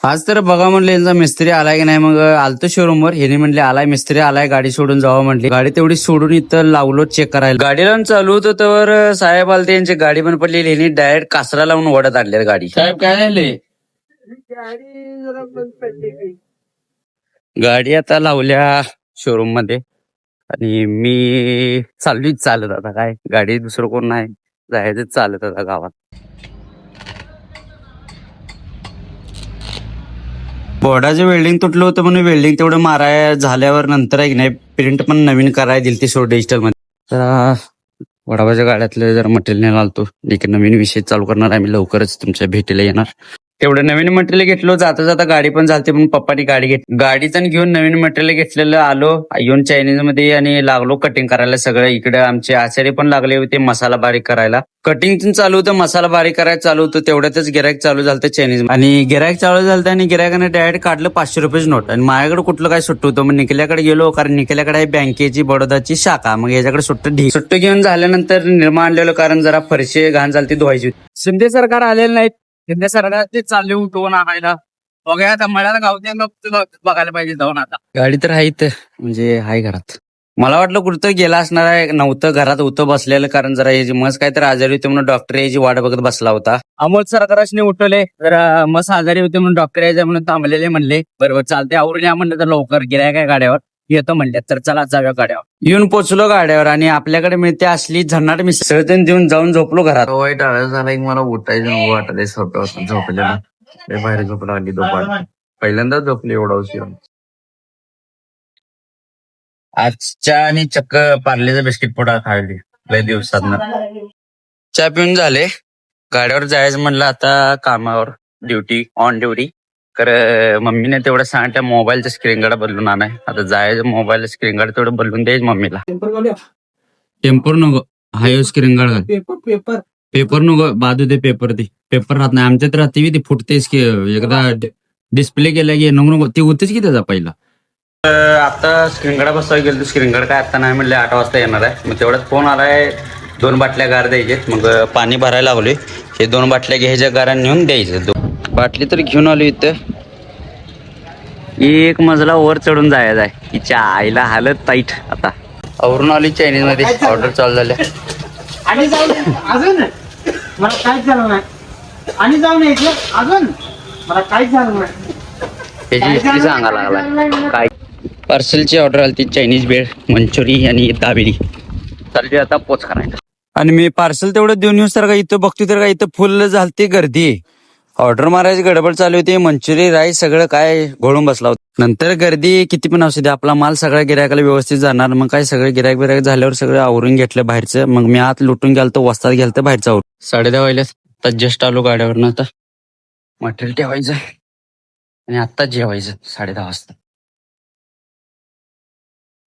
आज तर बघा म्हणले यांचा मिस्त्री आलाय की नाही, मग आलतो शोरूम वर. ह्याने म्हणले आलाय मिस्त्री आलाय, गाडी सोडून जावं म्हणली. गाडी तेवढी सोडून इथं लावलो चेक करायला. गाडी लावून चालू होतं तर साहेब आलते, यांची गाडी पण पडली. ह्याने डायरेक्ट कासरा लावून ओढत आणले गाडी. साहेब काय झाले? गाडी आता लावल्या शोरूम मध्ये आणि मी चाललीच चालत. आता काय गाडी दुसरं कोण नाही, जायचं चालत आता गावात. बोर्डाचं वेल्डिंग तुटलं होतं म्हणून वेल्डिंग तेवढं माराय झाल्यावर नंतर आहे की नाही प्रिंट पण नवीन करायला दिली ती सोड डिजिटल मध्ये. तर वडापाच्या गाड्यातलं जरा मटेरियल नाही आलतो. एक नवीन विषय चालू करणार आहे मी, लवकरच तुमच्या भेटीला येणार. तेवढं नवीन मटेरियल घेतलो, जाता जाता गाडी पण झालते म्हणून पप्पानी गाडी घेतली. गाडीचं घेऊन नवीन मटेरियल घेतलेलं आलो येऊन चायनीज मध्ये आणि लागलो कटिंग करायला. सगळं इकडे आमचे आचारी पण लागले होते मसाला बारीक करायला. कटिंग चालू होतं, मसाला बारीक करायला चालू होतं. तेवढ्यातच गिरायक चालू झालं चायनीज आणि गिरायक चालू झालं आणि गिरायकाने डायरेक्ट काढलं 500 रुपयाची नोट. आणि माझ्याकडे कुठलं काय सुट्ट होतं, मग निखिल्याकडे गेलो, कारण निखिल्याकडे आहे बँकेची बडोदाची शाखा. मग याच्याकडे सुट्ट घेऊन झाल्यानंतर निर्मा आणलेलो, कारण जरा फरशी घाण झाली ती धुवायची होती. शिंदे सरकार आलेलं नाहीत, शिंदे सरकार ते चालले उठवून आणायला. बघा आता मला गावते बघायला पाहिजे जाऊन. आता गाडी तर आहे म्हणजे आहे घरात. मला वाटलं कुठं गेला असणार आहे, नव्हतं, घरात होतं बसलेलं. कारण जरा याची मस काहीतरी आजारी होते म्हणून डॉक्टर याची वाट बघत बसला होता. अमोल सरकाराने उठवले, जरा मस आजारी होते म्हणून डॉक्टर यायचं म्हणून थांबलेले. म्हणले बरोबर चालते, आवरून या म्हणलं तर लवकर गिराय काय गाड्यावर येतो म्हणले. तर चला जाऊया गाड्यावर. येऊन पोचलो गाड्यावर आणि आपल्याकडे मिळते असली झन्नाट मिसळ देऊन जाऊन झोपलो घरात. वाईट आळस झाला की मला उठायचं वाटत झोपलेला. बाहेर झोपला आली दुपार, पहिल्यांदाच झोपले एवढा उशीर. आजच्या आणि चक्क पार्लेचं बिस्किट पोटा खायली लय दिवसात. चहा पिऊन झाले, गाड्यावर जायचं म्हणलं आता कामावर, ड्युटी ऑन ड्युटी. तर मम्मीने तेवढं सांगत्या मोबाईलचं स्क्रीन गार्ड बदलून आणाय. आता जायचं मोबाईल स्क्रीन गार्ड तेवढं बदलून द्यायचं मम्मीला. टेम्पर नको, हाय स्क्रीन गार्ड पेपर नको बाजू दे. पेपर राहत नाही आमच्यात, राहते ती फुटतेच की एकदा डिस्प्ले केला की नको ती होतेच की त्याचा पहिला. आता स्क्रीन गार्ड बसवायला गेलो, स्क्रीन गार्ड काय आता नाही म्हणले 8 वाजता येणार आहे. मग तेवढ्यात फोन आलाय 2 बाटल्या गार द्यायचे. मग पाणी भरायला लागलोय. हे 2 बाटल्या घ्यायच्या गारा नेऊन द्यायचं. बाटली तर घेऊन आलो. इथं एक मजला वर चढून जायचं आहे. तिच्या आईला हालत टाईट. आता आवरून आली चायनीज मध्ये, ऑर्डर चालू झाल्या. आणि जाऊन अजून मला काहीच झालं नाही. आणि जाऊन अजून मला काहीच झालं नाही. त्याची हिस्ट्री सांगा लागला. काय पार्सलची ऑर्डर आली ती, चायनीज भेळ, मंचुरी आणि दाबेली. चालली आता पोच करायला. आणि मी पार्सल तेवढं देऊन येऊ तर का इथं बघतो तर का इथं फुल झालती गर्दी. ऑर्डर मारायची गडबड चालू होती. मंचुरी राईस सगळं काय घोळून बसला होता. नंतर गर्दी किती पण असू दे, आपला माल सगळ्या गिरायकाला व्यवस्थित जाणार. मग काय सगळं गिरायक झाल्यावर सगळं आवरून घेतलं बाहेरचं. मग मी आत लुटून गेलतो, वस्तात गेलतो बाहेरचं आवरून. 10:30 वाजले. आता जस्ट आलो गाड्यावरनं. आता मटेरियल ठेवायचं आणि आत्ताच जेवायचं 10:30 वाजता.